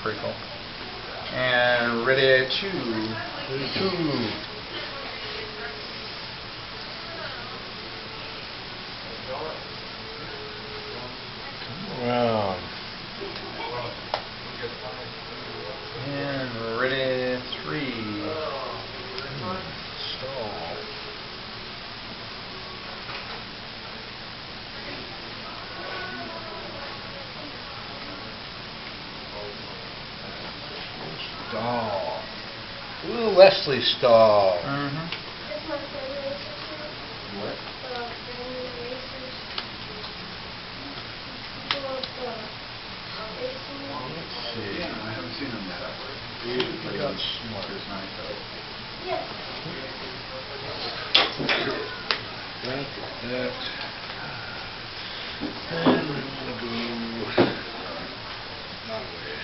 pretty cool. And ready to. Wow. And ready 3. Stall. Stall. Ooh, Leslie Stall. What? Let's see. Yeah, I haven't seen him yet. He got smart. It's nice though. That. And we're gonna go that way.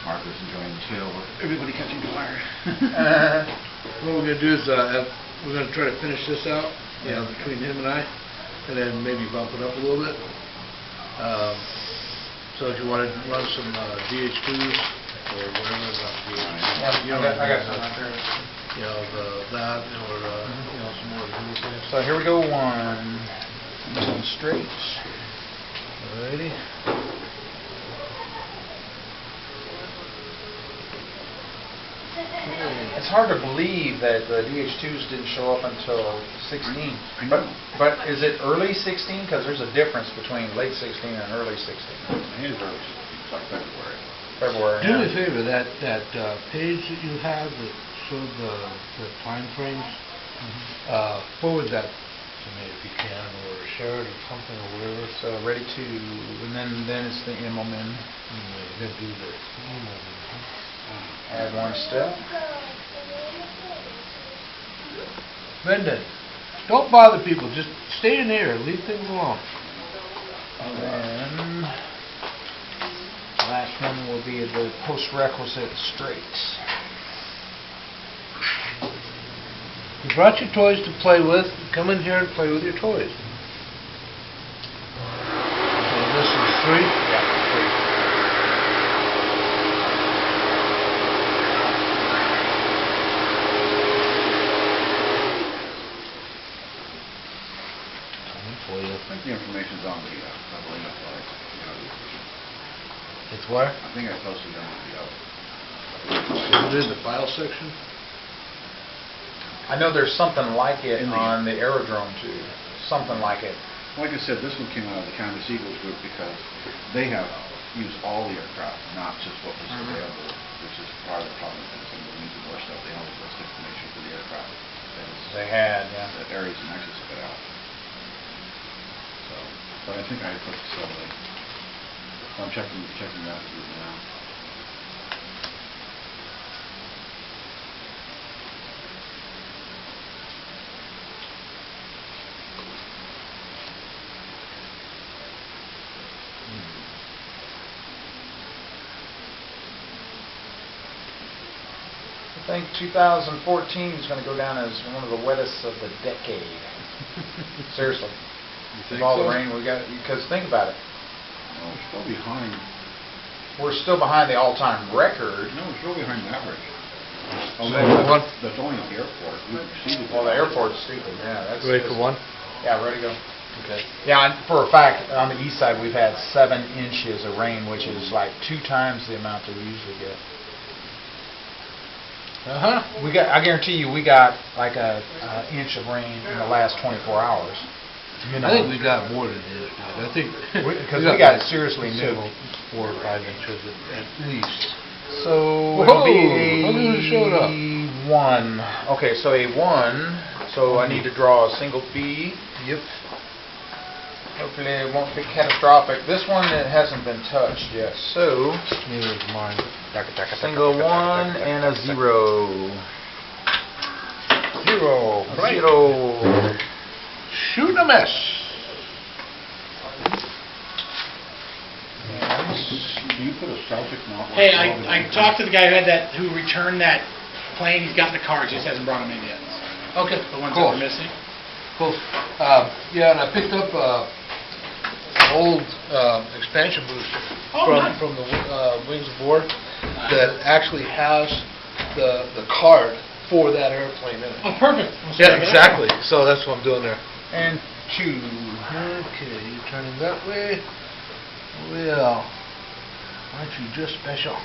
Martha's enjoying the tail with everybody catching fire. What we're gonna do is we're gonna try to finish this out, between him and I, and then maybe bump it up a little bit. So if you want to run some DH2s or whatever, I got some right there. that or some more things. So here we go, 1. Going straight. Alrighty. It's hard to believe that the DH2s didn't show up until 16. I know. But is it early 16? Because there's a difference between late 16 and early 16. It is early. It's like February. February. Do me a favor, that page that you have that showed the time frames, forward that to me if you can, or share it or something or whatever. So ready to, and then it's the MMN. You're gonna do the Add 1 step. Brendan, don't bother people. Just stay in there. Leave things alone. And then last one will be the post-requisite straight. You brought your toys to play with. Come in here and play with your toys. So this is 3? Yeah, 3. For you. I think the information's on the Saulnier site. It's where? I think I posted it on Is it in the file section? I know there's something like it In the- on the aerodrome too. Something like it. Like I said, this one came out of the County Seagulls group because they have used all the aircraft, not just what was available, which is part of the problem. And some of the needs and more stuff, they only list information for the aircraft. They had, yeah. The areas and access of it out. So, but I think I put the Saulnier. I'm checking that group now. I think 2014 is going to go down as one of the wettest of the decade. Seriously. With all the rain we got, because think about it. No, we're still behind. We're still behind the all-time record. No, we're still behind the average. So That's only at the airport. We've exceeded Well, the that. airport's stupid. Yeah, that's Ready just- for one? Yeah, ready to go. Okay. Yeah, and for a fact, on the east side, we've had 7 inches of rain, which is like 2 times the amount that we usually get. We got. I guarantee you, we got like a inch of rain in the last 24 hours. You know, I think we got more than this. I think because we got seriously new. 4 or 5 inches at least. So Whoa, it'll be how many showed up? 1. Okay, so a 1. So I need to draw a single B. Yep. Hopefully it won't be catastrophic. This one, it hasn't been touched yet. So Neither is mine. single 1 and a 0. 0. A Right. 0. Shoot a miss. Do you put a Celtic not? Hey, I talked to the guy who returned that plane. He's got the car, he just hasn't brought them in yet. Okay. The ones Cool. that were missing. Cool. Yeah, and I picked up old expansion booster Oh, nice. from the Wings of War that actually has the card for that airplane in it. Oh, perfect. We'll see Yeah, if I can get it. exactly. So that's what I'm doing there. And two. Okay, you turning that way? Well, aren't you just special?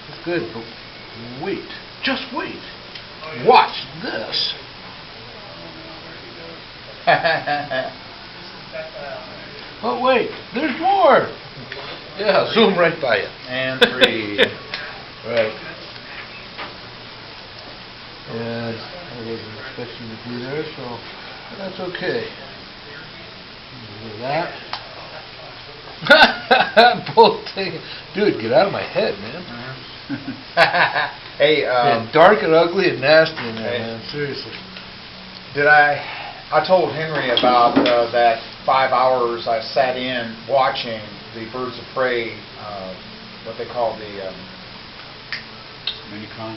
It's good, but wait. Just wait. Watch this. But wait, there's more. Yeah, zoom right by you. And three. Right. And I wasn't expecting to be there, so that's okay. Look at that. Both taken. Dude, get out of my head, man. Hey, Yeah, dark and ugly and nasty in there, Hey. man. Seriously. I told Henry about that 5 hours I sat in watching the birds of prey, what they call the Minicon.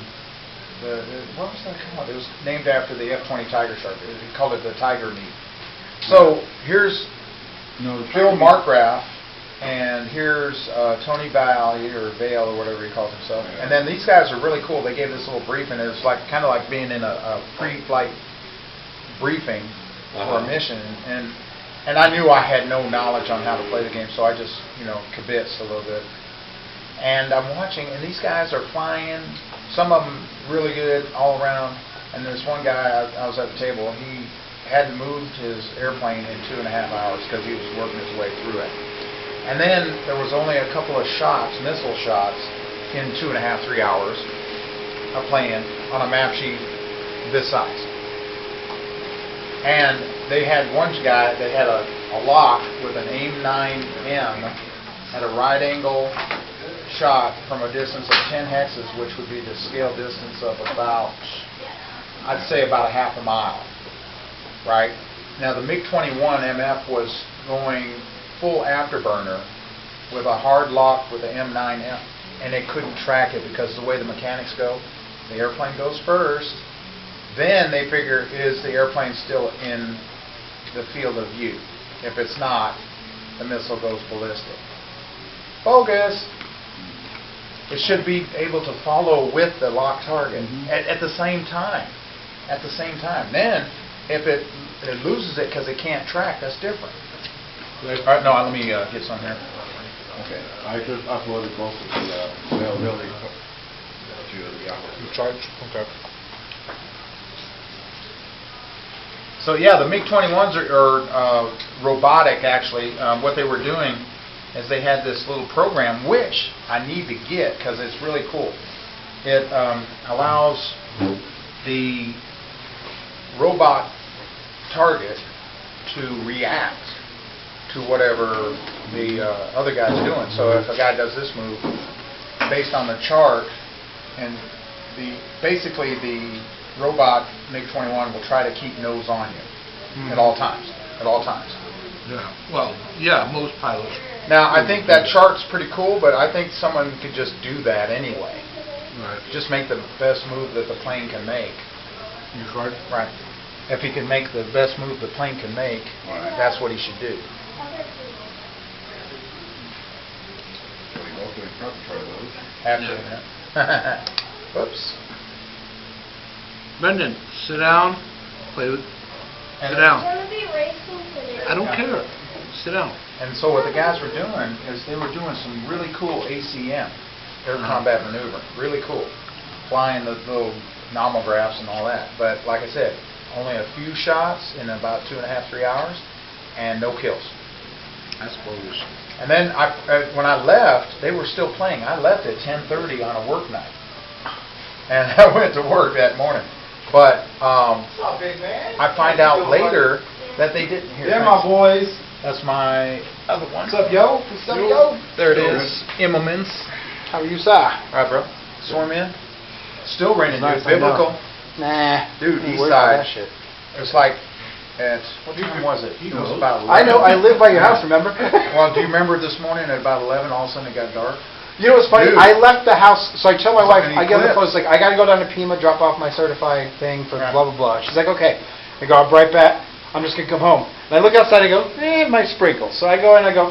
what was that called? It was named after the F-20 Tiger Shark. They called it the Tiger Meat. So here's No, Phil Markgraf, and here's Tony Vale or whatever he calls himself. Yeah. And then these guys are really cool. They gave this little briefing. It was like kind of like being in a pre-flight briefing for a mission. And I knew I had no knowledge on how to play the game, so I just kibitzed a little bit. And I'm watching, and these guys are flying. Some of them really good all around. And this one guy, I was at the table. He hadn't moved his airplane in 2.5 hours because he was working his way through it. And then there was only a couple of shots, missile shots, in 2.5, 3 hours of playing on a map sheet this size. And they had one guy that had a lock with an AIM-9M at a right angle shot from a distance of 10 hexes, which would be the scale distance of about, I'd say about a half a mile. Right? Now the MiG-21 MF was going full afterburner with a hard lock with the M9M, and they couldn't track it because the way the mechanics go, the airplane goes first, then they figure, is the airplane still in the field of view? If it's not, the missile goes ballistic. Bogus! It should be able to follow with the locked target at the same time. At the same time. Then, if it loses it because it can't track, that's different. All right, no, let me get some here. Okay, I just uploaded both of the availability to the Yahoo. Charge? Okay. So yeah, the MiG-21s are robotic actually. What they were doing is they had this little program, which I need to get because it's really cool. It allows the robot target to react to whatever the other guy's doing. So if a guy does this move, based on the chart, and basically the robot MiG-21 will try to keep nose on you at all times. At all times. Yeah. Well, yeah, most pilots. Now I think that chart's pretty cool, but I think someone could just do that anyway. Right. Just make the best move that the plane can make. You card? Right. If he can make the best move the plane can make, Right. that's what he should do. So we both doing preparatory those. After that. Whoops. Brendan, sit down. Play with. And- Sit down. Gonna be racing today. I don't care. Sit down. And so what the guys were doing is they were doing some really cool ACM, air combat maneuvering, really cool, flying the little nomographs and all that. But like I said, only a few shots in about 2.5, 3 hours, and no kills. That's bogus. And then when I left, they were still playing. I left at 10:30 on a work night, and I went to work that morning. But What's up, big man? I find out later that they didn't hear. Yeah, my boys. That's my other one. What's up, yo? What's up, yo? There it is. Immelmans. How are you, sir? All right, bro. Swim in. Still raining, dude. Nice, I know. Biblical. Nah. Dude, I'm east worried about side. that shit. It was like at, what time was it? It was about 11. I know, I live by your house, remember? Well, do you remember this morning at about 11, all of a sudden it got dark? You know what's funny? Dude. I left the house, so I tell my It's like wife, an I get on the eclipse. phone, it's like, I gotta go down to Pima, drop off my certified thing for Right. blah, blah, blah. She's like, okay. I go, I'll be right back. I'm just gonna come home. And I look outside and I go, it might sprinkle. So I go in and I go,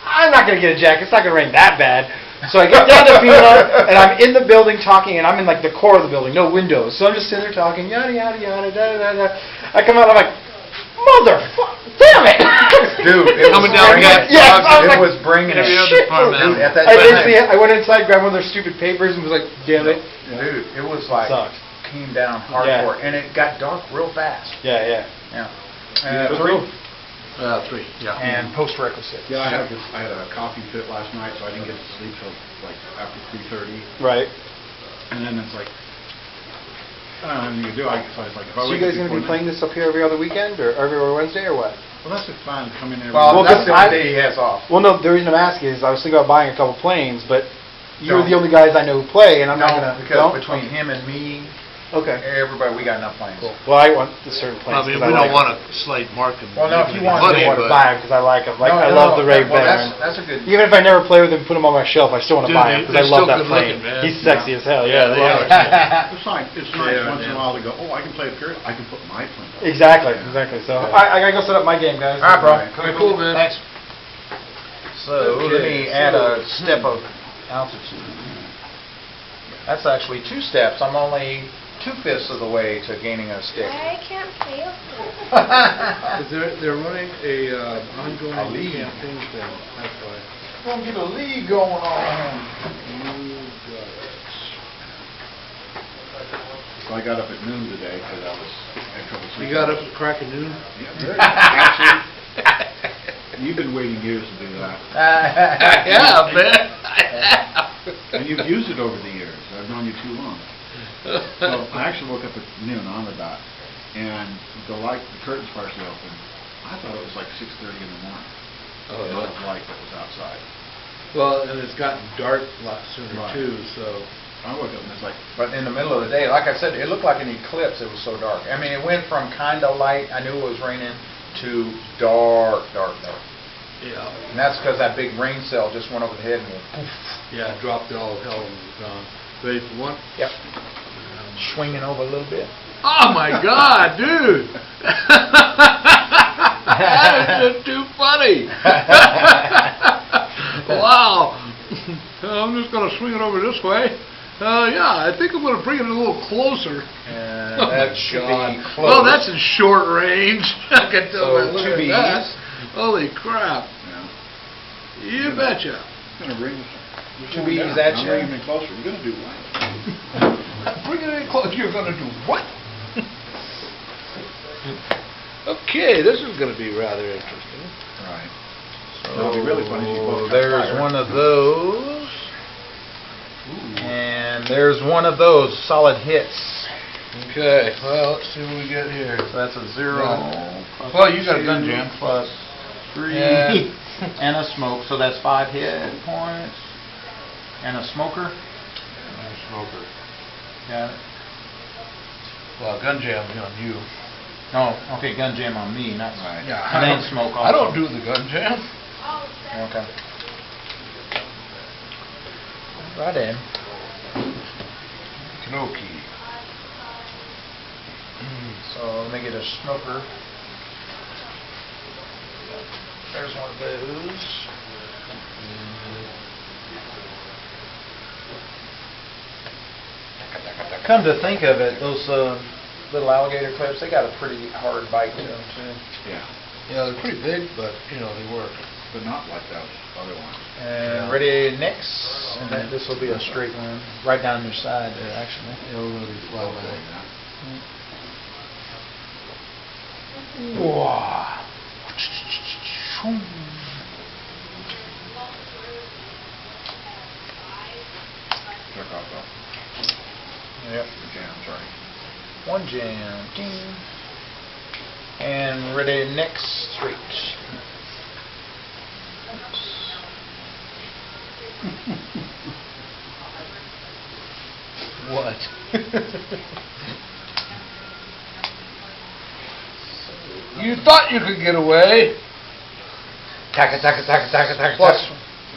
I'm not gonna get a jacket. It's not gonna rain that bad. So I get down to FEMA, and I'm in the building talking, and I'm in like the core of the building, no windows. So I'm just sitting there talking, yada yada yada, da da da. I come out, I'm like, motherfucker, damn it! Dude, it was Coming down bringing that it. Yes, I was It like, was bringing it. every other shit. farm Dude, at that I time, basically, I went inside, grabbed one of their stupid papers, and was like, damn it. dude, it was like Sucked. came down hardcore, and it got dark real fast. Yeah, yeah. Yeah. Yeah. 3 3, yeah. and post requisite. Yeah, I had a coffee fit last night, so I didn't get to sleep till like after 3:30. Right. And then it's like, I don't know what you do. So I was like, if I So you wake up guys gonna be before playing this up here every other weekend, or every other Wednesday, or what? Well, that's just fine. Come in there. Well, Well, that's the 'cause only day he has off. Well, no, the reason I'm asking is I was thinking about buying a couple planes, but you're No. the only guys I know who play, and I'm not No, gonna. because between him and me, Okay. everybody, we got enough planes. Cool. Well, I want the certain I planes. mean, 'cause we I don't like want to slight mark him. Well, no, if you want money, to, them. I want to but- buy them because I like them. Like No, I no, love no, the Ray well, veteran. that's a good. Even if I never play with him, put him on my shelf, I still want to Dude, buy him because I they're love still that good plane. looking, man. He's sexy as hell. Yeah, I they love are. it. It's nice. It's nice Yeah, once in a yeah. while to go, oh, I can play a period. I can put my plane. Exactly, exactly. So I gotta go set up my game, guys. All right, bro. Very cool, man. Thanks. So let me add a step of altitude. That's actually 2 steps. I'm only 2/5 of the way to gaining a stick. I can't play with you. Because they're running a ongoing A league. campaign thing, that's why. Gonna get a league going on. So I got up at noon today because I had trouble You sleeping. got up at crack of noon? Actually, you've been waiting years to do that. Yeah, man. And you've used it over the years. I've known you too long. So I actually woke up at noon on the dot, and the curtains partially open. I thought it was like 6:30 in the morning. Oh, Not yeah. a light that was outside. Well, and it's gotten dark a lot sooner Right. too, so. I woke up and it's like, But in the middle of the day, like I said, it looked like an eclipse. It was so dark. I mean, it went from kind of light, I knew it was raining, to dark, dark, dark. Yeah. And that's because that big rain cell just went over the head and went poof. Yeah, dropped all hell and was gone. Ready for one? Yep. Swinging over a little bit. Oh my God, dude! That is just too funny. Wow. I'm just gonna swing it over this way. Yeah, I think I'm gonna bring it a little closer. And Oh that my should God. be close. Well, that's in short range. I can tell So, by looking 2 at that. Bs. Holy crap! you know, You betcha. I'm gonna bring this. 2 Bs at I'm you. bringing it closer. You're gonna do what? Bring it in close. You're gonna do what? Okay, this is gonna be rather interesting. Right. It'll be really funny if you both catch There's fire. one of those. And there's one of those solid hits. Okay, well, let's see what we get here. So that's a 0. plus Well, you got a 2, gun jam. Plus 3. And a smoke, so that's 5 hit points. And a smoker. Smoker. Got it. Well, gun jam on you. No, okay, gun jam on me, not Right. Yeah, And then smoke I don't also. do the gun jam. Okay. Right in. Knoki. So let me get a smoker. There's one of those. Come to think of it, those little alligator clips, they got a pretty hard bite to them too. Yeah, Yeah, they're pretty big, but, you know, they work. but not like those other ones. And ready, next. And then this will be a straight one, right down your side there, actually. Yeah, we're gonna be flat Okay, line. yeah. Wow. Check off though. Yep. The jam, sorry. One jam. Ding. And ready, next, straight. What? You thought you could get away. Taka taka taka taka taka. Plus,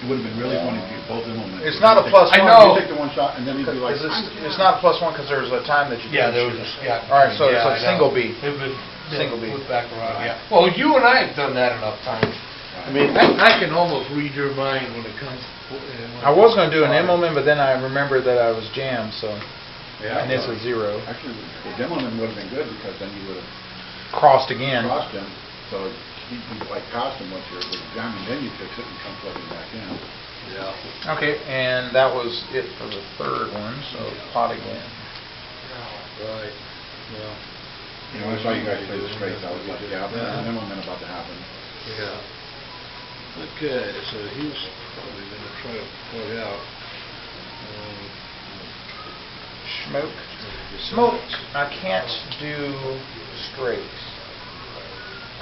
It would have been really funny if you both of them went. it's not a plus I one. know. You take the one shot and then you'd be like, It's not a plus one because there's a time that you Yeah, can there was shoot. a, yeah. All right, so Yeah, it's I a know. single B. It was, single bead. Flip back around. Yeah. Well, you and I have done that enough times. I mean, I can almost read your mind when it comes. I was gonna do an Immelman, but then I remembered that I was jammed, so, and it's a 0. Actually, the Demoman would have been good because then you would have Crossed again. crossed him, so you like cost him once you're jamming, then you fix it and come plugging back in. Yeah. Okay, and that was it for the third one, so pot again. Right. Yeah. You know, I saw you guys play the straights, I was like, yeah, there's a Demoman about to happen. Yeah. Okay, so he's probably gonna try to plug out. Smoke. Smoke, I can't do straights.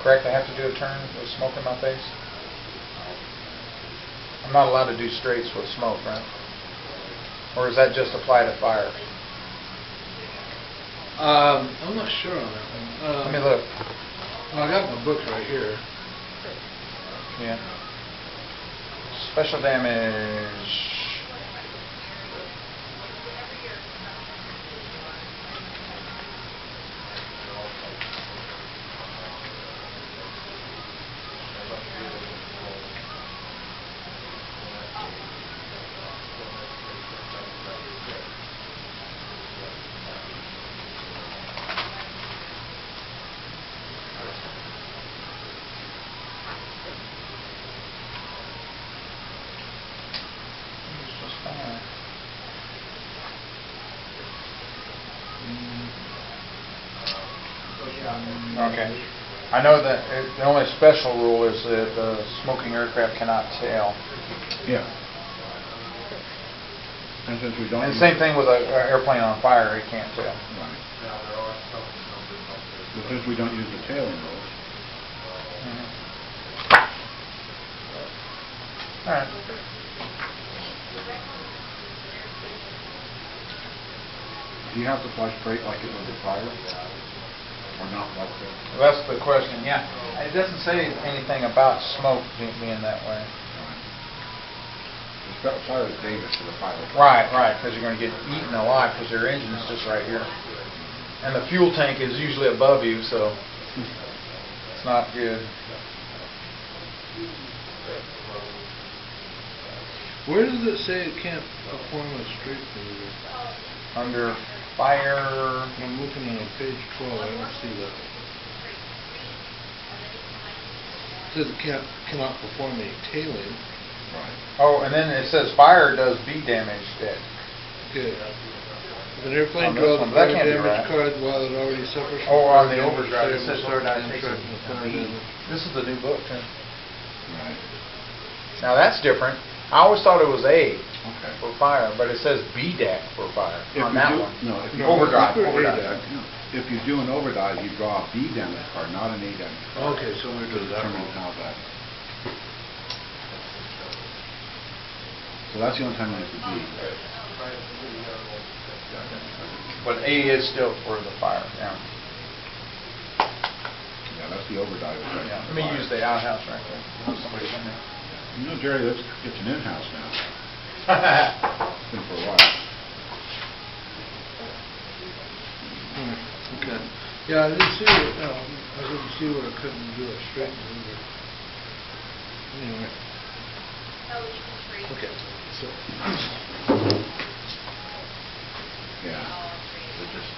Correct, I have to do a turn with smoke in my face? I'm not allowed to do straights with smoke, right? Or does that just apply to fire? I'm not sure on that one. Let me look. Well, I got my books right here. Yeah. Special damage. Okay. I know that the only special rule is that the smoking aircraft cannot tail. Yeah. And since we don't... And same thing with an airplane on fire, it can't tail. Right. But since we don't use the tailing rules, All right. do you have to flush straight like it was a fire? Or not like that? Well, that's the question, yeah. It doesn't say anything about smoke being that way. The fire is dangerous to the pilot. Right, because you're going to get eaten alive because your engine's just right here. And the fuel tank is usually above you, so it's not good. Where does it say it can't perform a straight maneuver? Under fire... I'm looking on page 12, I don't see that. It says it cannot perform a tailing. Right. Oh, and then it says fire does B damage deck. Okay. If an airplane On this draws one, a but that fire can't be damage right. card while it already suffers from Oh, on fire the damage, overdrive, it failure says to start overdrive and takes track a the fire B. damage. This is the new book, too. Right. Now that's different. I always thought it was A Okay. for fire, but it says B deck for fire on you that do- one. No, if you... Overdrive, Let's put overdrive. A deck. If you do an overdrive, you draw a B damage card, not an A damage card. Okay, so we're To doing that determine one. how that... So that's the only time you use the B. But A is still for the fire, yeah. Yeah, that's the overdrive. Right? Yeah. Let me use the outhouse right there. Somebody's in there. You know, Jerry, it's an in-house now. It's been for a while. Okay. Yeah, I didn't see it, I didn't see what I couldn't do a straight maneuver. Anyway. Okay, so. Yeah. It just...